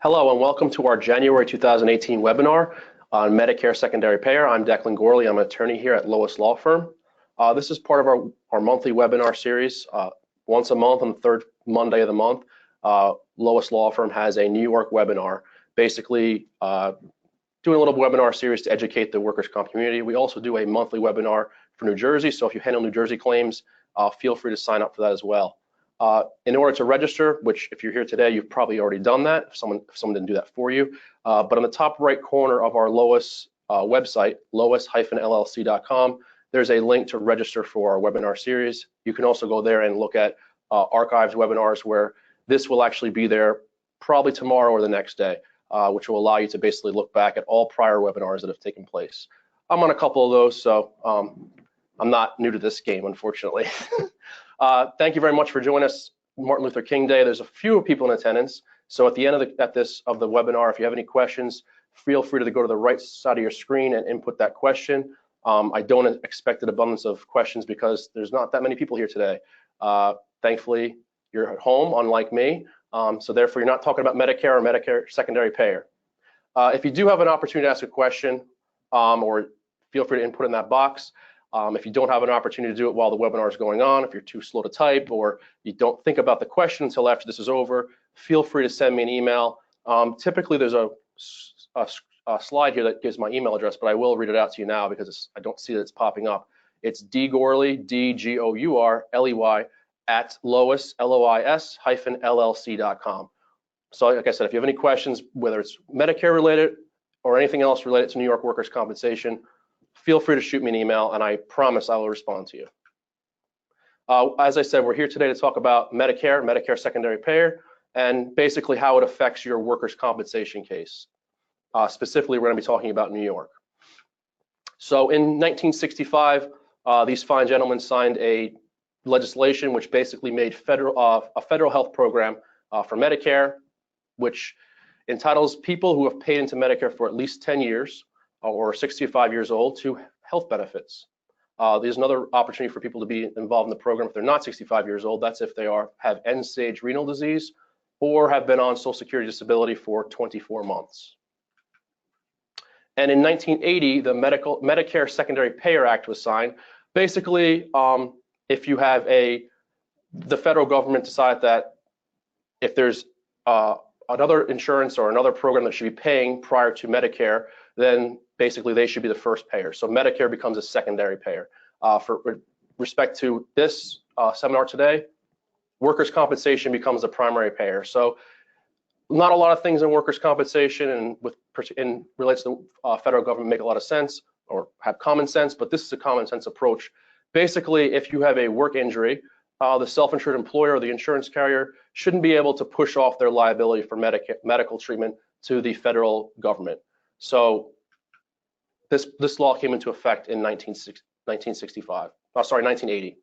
Hello and welcome to our January 2018 webinar on Medicare secondary payer. I'm Declan Gorley. I'm an attorney here at LOIS Law Firm. This is part of our monthly webinar series. Once a month on the third Monday of the month, LOIS Law Firm has a New York webinar, basically doing a little webinar series to educate the workers' comp community. We also do a monthly webinar for New Jersey, so if you handle New Jersey claims, feel free to sign up for that as well. In order to register, which if you're here today, you've probably already done that, if someone didn't do that for you, but on the top right corner of our LOIS website, lois-llc.com, there's a link to register for our webinar series. You can also go there and look at archived webinars where this will actually be there probably tomorrow or the next day, which will allow you to basically look back at all prior webinars that have taken place. I'm on a couple of those, so I'm not new to this game, unfortunately. Thank you very much for joining us. Martin Luther King Day. There's a few people in attendance. So at the end of the webinar, if you have any questions, feel free to go to the right side of your screen and input that question. I don't expect an abundance of questions because there's not that many people here today. Thankfully, you're at home, unlike me. So therefore, you're not talking about Medicare or Medicare secondary payer. If you do have an opportunity to ask a question, or feel free to input in that box. If you don't have an opportunity to do it while the webinar is going on, if you're too slow to type or you don't think about the question until after this is over, feel free to send me an email. Typically, there's a slide here that gives my email address, but I will read it out to you now because I don't see that it's popping up. It's dgorley, D-G-O-U-R-L-E-Y, at LOIS, LOIS-LLC.com. So like I said, if you have any questions, whether it's Medicare related or anything else related to New York workers' compensation, feel free to shoot me an email and I promise I will respond to you. As I said, we're here today to talk about Medicare secondary payer, and basically how it affects your workers' compensation case. Specifically, we're going to be talking about New York. So in 1965, these fine gentlemen signed a legislation which basically made a federal health program for Medicare, which entitles people who have paid into Medicare for at least 10 years or 65 years old to health benefits. There's another opportunity for people to be involved in the program if they're not 65 years old. That's if they have end-stage renal disease or have been on Social Security disability for 24 months. And in 1980, the Medicare Secondary Payer Act was signed. Basically, if you have the federal government decide that if there's another insurance or another program that should be paying prior to Medicare, then basically they should be the first payer. So Medicare becomes a secondary payer. For respect to this seminar today, workers' compensation becomes the primary payer. So not a lot of things in workers' compensation and relates to the federal government make a lot of sense or have common sense, but this is a common sense approach. Basically, if you have a work injury, the self-insured employer or the insurance carrier shouldn't be able to push off their liability for medical treatment to the federal government. So this law came into effect in 1980.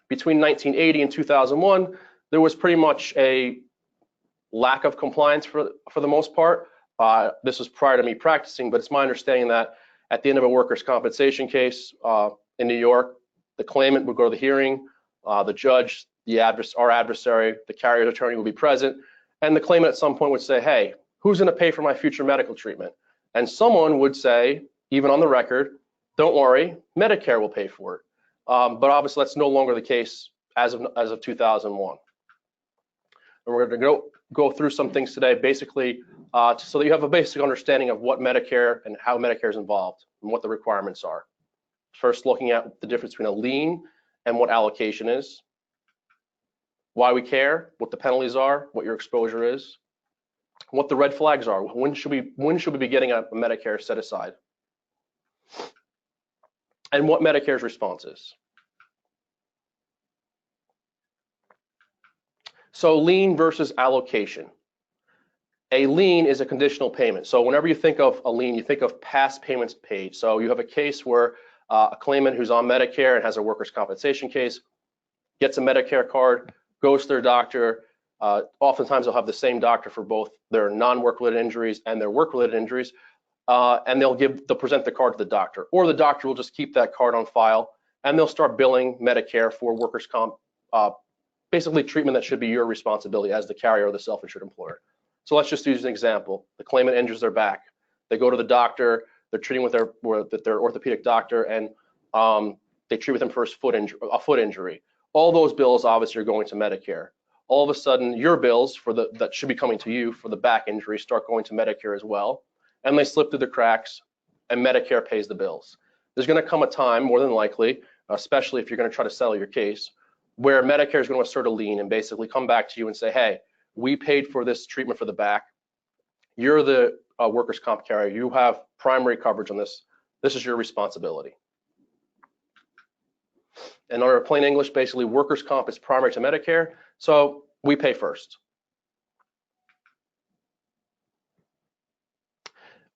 Between 1980 and 2001, there was pretty much a lack of compliance for the most part. This was prior to me practicing, but it's my understanding that at the end of a workers' compensation case in New York, the claimant would go to the hearing, the judge, our adversary, the carrier's attorney would be present, and the claimant at some point would say, hey, who's going to pay for my future medical treatment? And someone would say, even on the record, don't worry, Medicare will pay for it. But obviously that's no longer the case as of 2001. And we're going to go through some things today, basically, so that you have a basic understanding of what Medicare and how Medicare is involved and what the requirements are. First, looking at the difference between a lien and what allocation is, why we care, what the penalties are, what your exposure is, what the red flags are. When should we be getting a Medicare set aside? And what Medicare's response is. So lien versus allocation. A lien is a conditional payment. So whenever you think of a lien, you think of past payments paid. So you have a case where a claimant who's on Medicare and has a workers' compensation case gets a Medicare card, goes to their doctor. Oftentimes they'll have the same doctor for both their non-work-related injuries and their work-related injuries, and they'll present the card to the doctor, or the doctor will just keep that card on file and they'll start billing Medicare for workers' comp, basically treatment that should be your responsibility as the carrier or the self-insured employer. So let's just use an example. The claimant injures their back. They go to the doctor, they're treating with their orthopedic doctor, and they treat with him for a foot injury. All those bills obviously are going to Medicare. All of a sudden, your bills that should be coming to you for the back injury start going to Medicare as well, and they slip through the cracks, and Medicare pays the bills. There's going to come a time, more than likely, especially if you're going to try to settle your case, where Medicare is going to assert a lien and basically come back to you and say, hey, we paid for this treatment for the back. You're the workers' comp carrier. You have primary coverage on this. This is your responsibility. And under plain English, basically, workers' comp is primary to Medicare, so we pay first.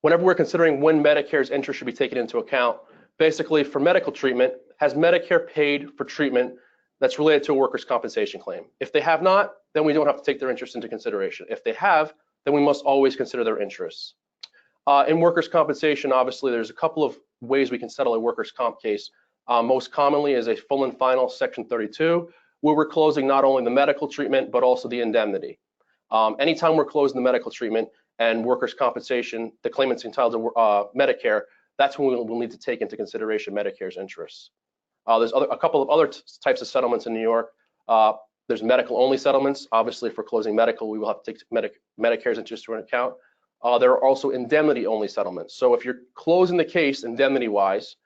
Whenever we're considering when Medicare's interest should be taken into account, basically for medical treatment, has Medicare paid for treatment that's related to a workers' compensation claim? If they have not, then we don't have to take their interest into consideration. If they have, then we must always consider their interests. In workers' compensation, obviously, there's a couple of ways we can settle a workers' comp case. Most commonly is a full and final Section 32, where we're closing not only the medical treatment, but also the indemnity. Anytime we're closing the medical treatment and workers' compensation, the claimant's entitled to Medicare, that's when we'll need to take into consideration Medicare's interests. There's a couple of other types of settlements in New York. There's medical-only settlements. Obviously, for closing medical, we will have to take Medicare's interest into account. There are also indemnity-only settlements. So if you're closing the case indemnity-wise,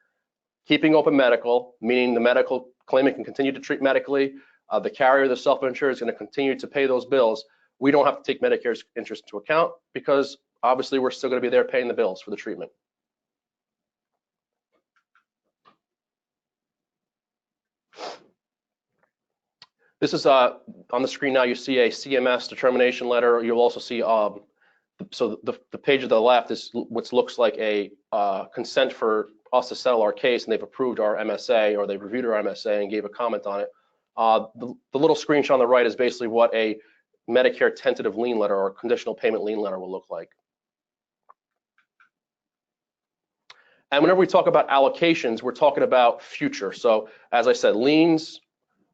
keeping open medical, meaning the medical claimant can continue to treat medically, the carrier, the self-insured, is going to continue to pay those bills. We don't have to take Medicare's interest into account because obviously we're still going to be there paying the bills for the treatment. This is on the screen now. You see a CMS determination letter. You'll also see, so the page to the left is what looks like a consent for us to settle our case, and they've approved our MSA, or they've reviewed our MSA and gave a comment on it. The little screenshot on the right is basically what a Medicare tentative lien letter or conditional payment lien letter will look like. And whenever we talk about allocations, we're talking about future. So as I said, liens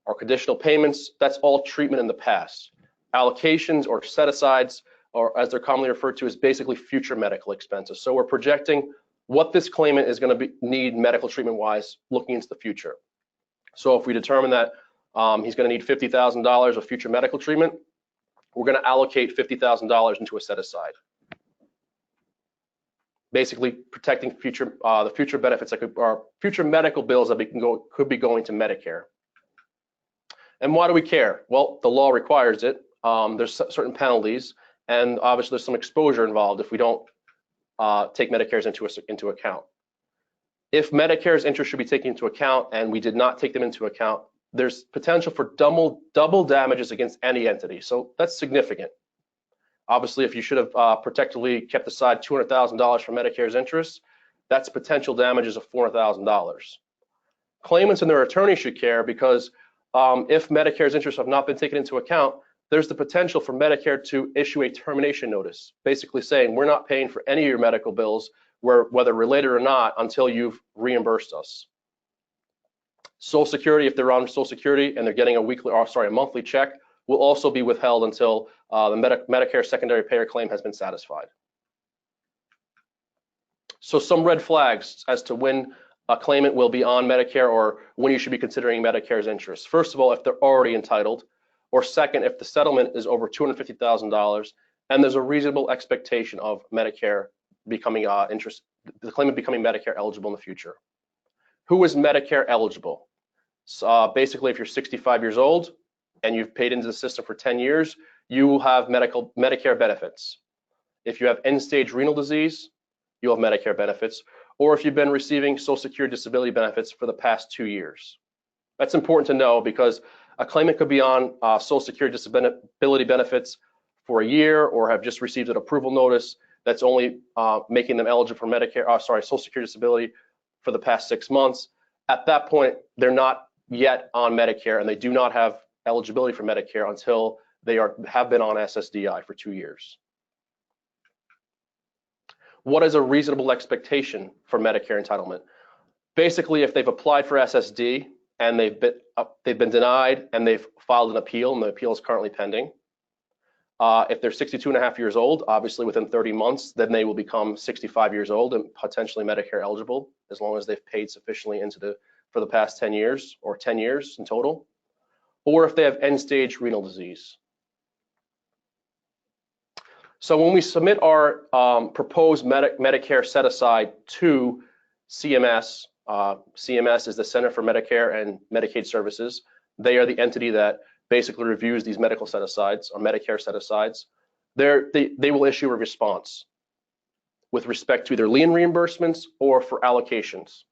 or conditional payments, that's all treatment in the past. Allocations or set-asides, or as they're commonly referred to, is basically future medical expenses. So we're projecting what this claimant is going to need medical treatment-wise looking into the future. So if we determine that he's going to need $50,000 of future medical treatment, we're going to allocate $50,000 into a set-aside, basically protecting the future benefits that are future medical bills that could be going to Medicare. And why do we care? Well, the law requires it. There's certain penalties, and obviously there's some exposure involved if we don't take Medicare's into account. If Medicare's interest should be taken into account and we did not take them into account, there's potential for double damages against any entity. So that's significant. Obviously, if you should have protectively kept aside $200,000 for Medicare's interest, that's potential damages of $400,000. Claimants and their attorneys should care because if Medicare's interests have not been taken into account, there's the potential for Medicare to issue a termination notice, basically saying we're not paying for any of your medical bills, whether related or not, until you've reimbursed us. Social Security, if they're on Social Security and they're getting a monthly check, will also be withheld until the Medicare secondary payer claim has been satisfied. So some red flags as to when a claimant will be on Medicare or when you should be considering Medicare's interest. First of all, if they're already entitled, or second, if the settlement is over $250,000 and there's a reasonable expectation of Medicare becoming the claimant becoming Medicare eligible in the future. Who is Medicare eligible? So, basically, if you're 65 years old and you've paid into the system for 10 years, you will have Medicare benefits. If you have end-stage renal disease, you'll have Medicare benefits, or if you've been receiving Social Security disability benefits for the past 2 years. That's important to know because a claimant could be on Social Security disability benefits for a year or have just received an approval notice that's only making them eligible for Social Security disability for the past 6 months. At that point, they're not yet on Medicare and they do not have eligibility for Medicare until they have been on SSDI for 2 years. What is a reasonable expectation for Medicare entitlement? Basically, if they've applied for SSD and they've been denied and they've filed an appeal and the appeal is currently pending, If they're 62 and a half years old, obviously within 30 months, then they will become 65 years old and potentially Medicare eligible, as long as they've paid sufficiently for the past 10 years or 10 years in total, or if they have end-stage renal disease. So when we submit our proposed Medicare set-aside to CMS, CMS is the Center for Medicare and Medicaid Services. They are the entity that basically reviews these medical set-asides or Medicare set-asides. They will issue a response with respect to either lien reimbursements or for allocations.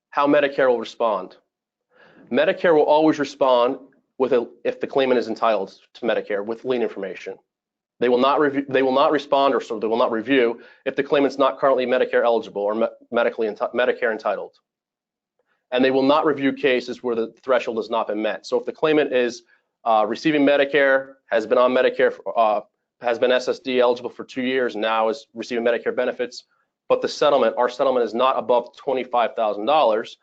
How Medicare will respond. Medicare will always respond if the claimant is entitled to Medicare with lien information. They will not respond, or so they will not review if the claimant's not currently Medicare eligible or Medicare entitled. And they will not review cases where the threshold has not been met. So if the claimant is receiving Medicare, has been on Medicare, has been SSD eligible for 2 years, and now is receiving Medicare benefits, but our settlement is not above $25,000,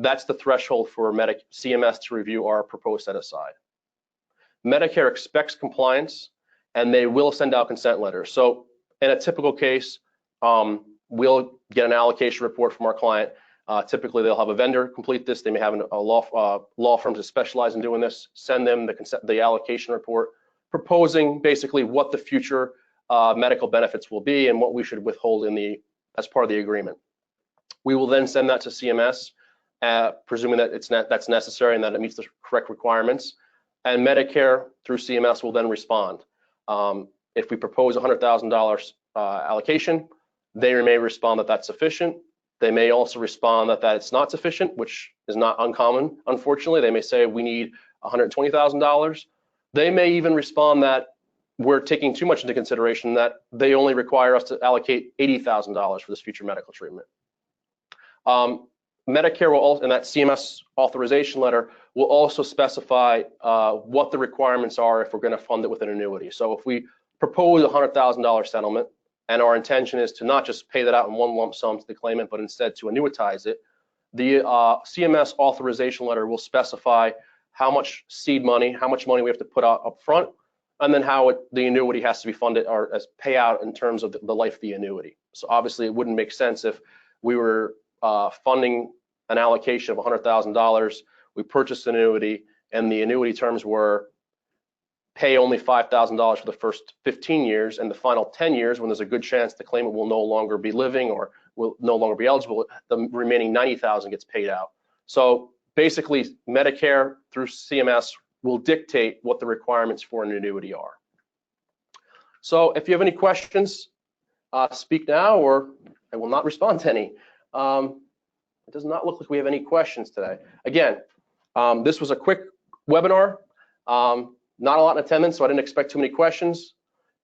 that's the threshold for CMS to review our proposed set-aside. Medicare expects compliance, and they will send out consent letters. So in a typical case, we'll get an allocation report from our client. Typically, they'll have a vendor complete this. They may have a law firm that specialize in doing this. Send them the allocation report, proposing basically what the future medical benefits will be and what we should withhold as part of the agreement. We will then send that to CMS, presuming that that's necessary and that it meets the correct requirements. And Medicare through CMS will then respond. If we propose $100,000 allocation, they may respond that that's sufficient. They may also respond that it's not sufficient, which is not uncommon, unfortunately. They may say we need $120,000. They may even respond that we're taking too much into consideration, that they only require us to allocate $80,000 for this future medical treatment. Medicare will also, in that CMS authorization letter, will also specify what the requirements are if we're going to fund it with an annuity. So if we propose a $100,000 settlement, and our intention is to not just pay that out in one lump sum to the claimant, but instead to annuitize it, the CMS authorization letter will specify how much seed money, how much money we have to put out up front, and then how the annuity has to be funded or as payout in terms of the life of the annuity. So obviously it wouldn't make sense if we were funding an allocation of $100,000, we purchased an annuity, and the annuity terms were pay only $5,000 for the first 15 years, and the final 10 years, when there's a good chance the claimant will no longer be living or will no longer be eligible, the remaining $90,000 gets paid out. So basically, Medicare through CMS will dictate what the requirements for an annuity are. So if you have any questions, speak now, or I will not respond to any. It does not look like we have any questions today. Again, this was a quick webinar. Not a lot in attendance, so I didn't expect too many questions.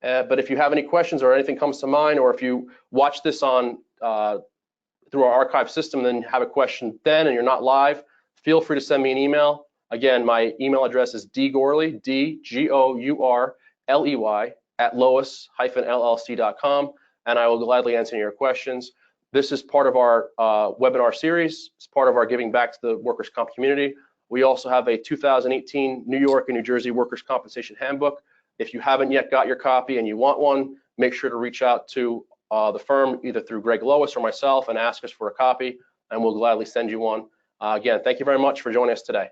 But if you have any questions or anything comes to mind, or if you watch this on through our archive system, then have a question then and you're not live, feel free to send me an email. Again, my email address is dgourley, DGOURLEY @LOIS-LLC.com, and I will gladly answer your questions. This is part of our webinar series. It's part of our giving back to the workers' comp community. We also have a 2018 New York and New Jersey Workers' Compensation Handbook. If you haven't yet got your copy and you want one, make sure to reach out to the firm, either through Greg Lois or myself, and ask us for a copy, and we'll gladly send you one. Again, thank you very much for joining us today.